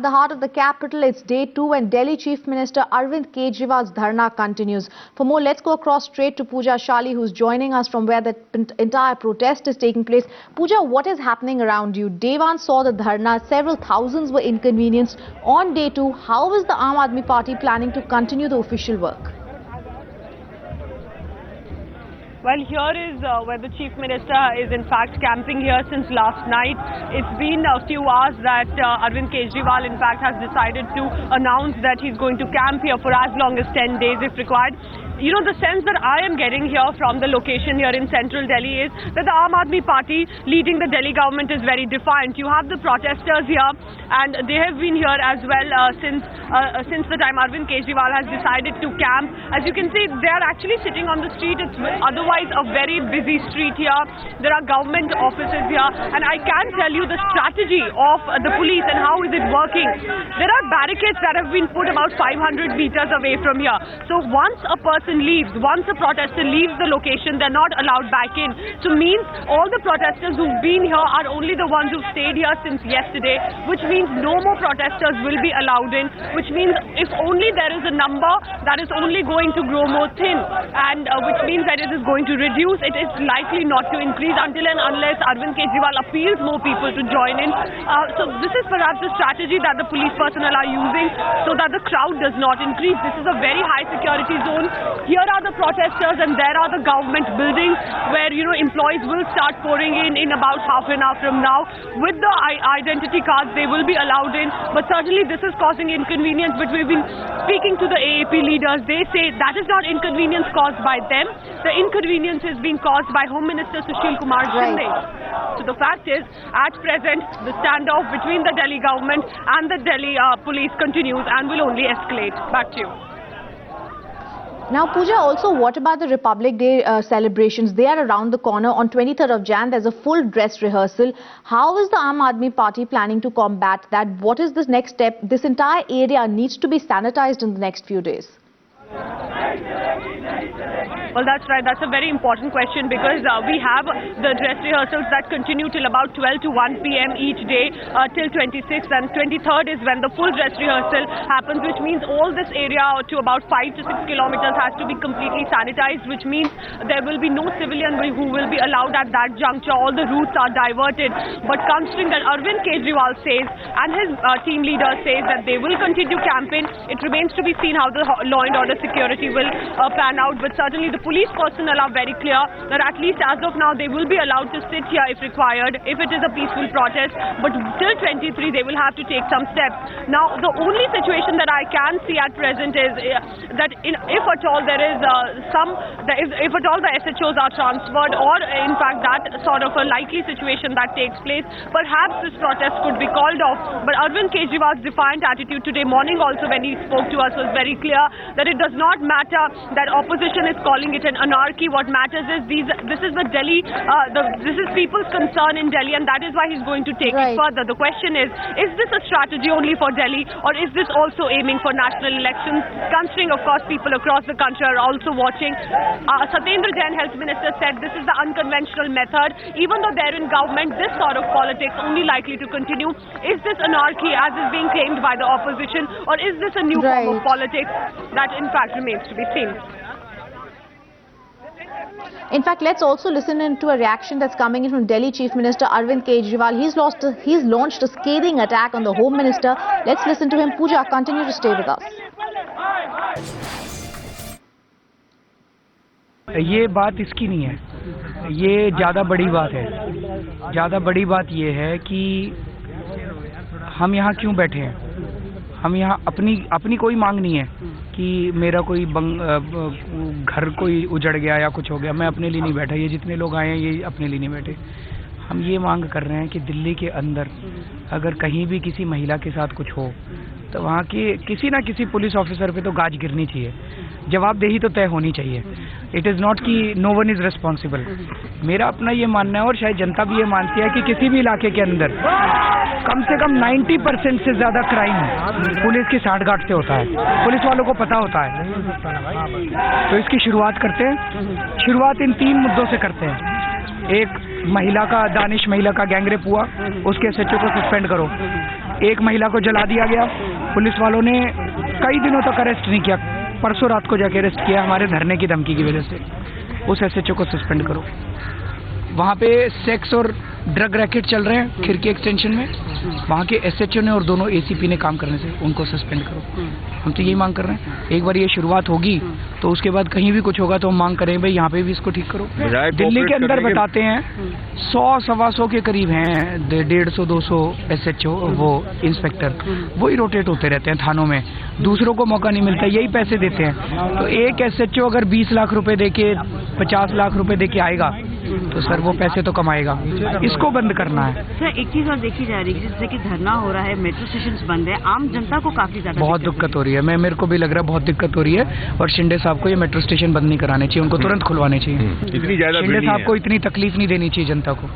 The heart of the capital, it's day 2 and Delhi Chief Minister Arvind Kejriwal's dharna continues. For more, let's go across straight to Pooja Shali, who's joining us from where the entire protest is taking place. Pooja, what is happening around you? Day 1 saw the dharna, several thousands were inconvenienced. On day 2, how is the Aam Aadmi Party planning to continue the official work? Well, here is where the Chief Minister is in fact camping here since last night. It's been a few hours that Arvind Kejriwal in fact has decided to announce that he's going to camp here for as long as 10 days if required. You know, the sense that I am getting here from the location here in central Delhi is that the Aam Aadmi Party leading the Delhi government is very defiant. You have the protesters here and they have been here as well since the time Arvind Kejriwal has decided to camp. As you can see, they are actually sitting on the street. It's otherwise a very busy street here. There are government offices here and I can tell you the strategy of the police and how is it working. There are barricades that have been put about 500 meters away from here. So once a person leaves, once a protester leaves the location, they're not allowed back in. So means all the protesters who've been here are only the ones who've stayed here since yesterday, which means no more protesters will be allowed in, which means if only there is a number that is only going to grow more thin, and which means that it is going to reduce, it is likely not to increase until and unless Arvind Kejriwal appeals more people to join in. So this is perhaps the strategy that the police personnel are using so that the crowd does not increase. This is a very high security zone. Here are the protesters and there are the government buildings where, you know, employees will start pouring in about half an hour from now. With the identity cards, they will be allowed in. But certainly this is causing inconvenience. But we've been speaking to the AAP leaders. They say that is not inconvenience caused by them. The inconvenience is being caused by Home Minister Sushil Kumar Shinde. So the fact is, at present, the standoff between the Delhi government and the Delhi police continues and will only escalate. Back to you. Now, Pooja, also what about the Republic Day celebrations? They are around the corner. On 23rd of Jan, there's a full dress rehearsal. How is the Aam Aadmi Party planning to combat that? What is this next step? This entire area needs to be sanitized in the next few days. Well, that's right. That's a very important question because we have the dress rehearsals that continue till about 12 to 1 p.m. each day till 26th, and 23rd is when the full dress rehearsal happens, which means all this area to about 5 to 6 kilometers has to be completely sanitized, which means there will be no civilian who will be allowed at that juncture. All the routes are diverted. But considering that Arvind Kejriwal says and his team leader says that they will continue campaign, it remains to be seen how the law and order security will pan out. But certainly the police personnel are very clear that at least as of now they will be allowed to sit here if required, if it is a peaceful protest, but till 23 they will have to take some steps. Now the only situation that I can see at present is that if at all there is if at all the SHOs are transferred, or in fact that sort of a likely situation that takes place, perhaps this protest could be called off. But Arvind Kejriwal's defiant attitude today morning also when he spoke to us was very clear that it does not matter that opposition is calling it an anarchy. What matters is this is the Delhi, this is people's concern in Delhi, and that is why he's going to take it further. The question is this a strategy only for Delhi, or is this also aiming for national elections? Considering, of course, people across the country are also watching. Satyendra Jain, Health Minister, said this is the unconventional method. Even though they're in government, this sort of politics only likely to continue. Is this anarchy as is being claimed by the opposition, or is this a new form of politics? That in fact remains to be seen. In fact, let's also listen into a reaction that's coming in from Delhi Chief Minister Arvind Kejriwal. He's launched a scathing attack on the Home Minister. Let's listen to him. Pooja, continue to stay with us. ये बात इसकी नहीं है, ये ज़्यादा बड़ी बात है। ज़्यादा बड़ी बात ये है कि हम यहाँ क्यों बैठे हैं। हम यहाँ अपनी कोई मांग नहीं है कि मेरा कोई घर कोई उजड़ गया या कुछ हो गया। मैं अपने लिए नहीं बैठा, ये जितने लोग आए हैं ये अपने लिए नहीं बैठे। हम ये मांग कर रहे हैं कि दिल्ली के अंदर अगर कहीं भी किसी महिला के साथ कुछ हो तो वहाँ की किसी ना किसी पुलिस ऑफिसर पे तो गाज गिरनी चाहिए, जवाबदेही तो तय होनी चाहिए। इट इज़ नॉट कि नो वन इज़ रिस्पॉन्सिबल। मेरा अपना ये मानना है और शायद जनता भी ये मानती है कि किसी भी इलाके के अंदर कम से कम 90% से ज़्यादा क्राइम पुलिस की साठगांठ से होता है, पुलिस वालों को पता होता है। तो इसकी शुरुआत करते हैं। शुरुआत इन 3 मुद्दों से करते हैं। एक, महिला का दानिश महिला का गैंगरेप हुआ, उसके SHO को सस्पेंड करो। एक महिला को जला दिया गया। पुलिस वालों ने कई दिनों तक अरेस्ट नहीं किया, परसों रात को जाके अरेस्ट किया हमारे धरने की धमकी की वजह से। उस एसएचओ को सस्पेंड करो। वहाँ पे सेक्स और ड्रग रैकेट चल रहे हैं खिड़की एक्सटेंशन में, वहाँ के एसएचओ ने और दोनों एसीपी ने काम करने से उनको सस्पेंड करो। हम तो यही मांग कर रहे हैं। एक बार ये शुरुआत होगी तो उसके बाद कहीं भी कुछ होगा तो हम मांग करें भाई यहाँ पे भी इसको ठीक करो। दिल्ली के अंदर बताते हैं 100-125 के करीब हैं, 150-200 एसएचओ वो इंस्पेक्टर, वही रोटेट होते रहते हैं थानों में, दूसरों को मौका नहीं मिलता, यही पैसे देते हैं। तो एक एसएचओ अगर 20 लाख रुपए देके 50 लाख रुपए देके आएगा तो सर वो पैसे तो कमाएगा। इसको बंद करना है। सर एक चीज और देखी जा रही है, जैसे कि धरना हो रहा है, मेट्रो स्टेशन बंद है, आम जनता को काफी ज्यादा बहुत दिक्कत हो रही है। मेरे को भी लग रहा है बहुत दिक्कत हो रही है और शिंदे साहब को ये मेट्रो स्टेशन बंद नहीं कराने चाहिए, उनको तुरंत खुलवाने चाहिए। इतनी ज्यादा शिंदे साहब को इतनी तकलीफ नहीं देनी चाहिए जनता को।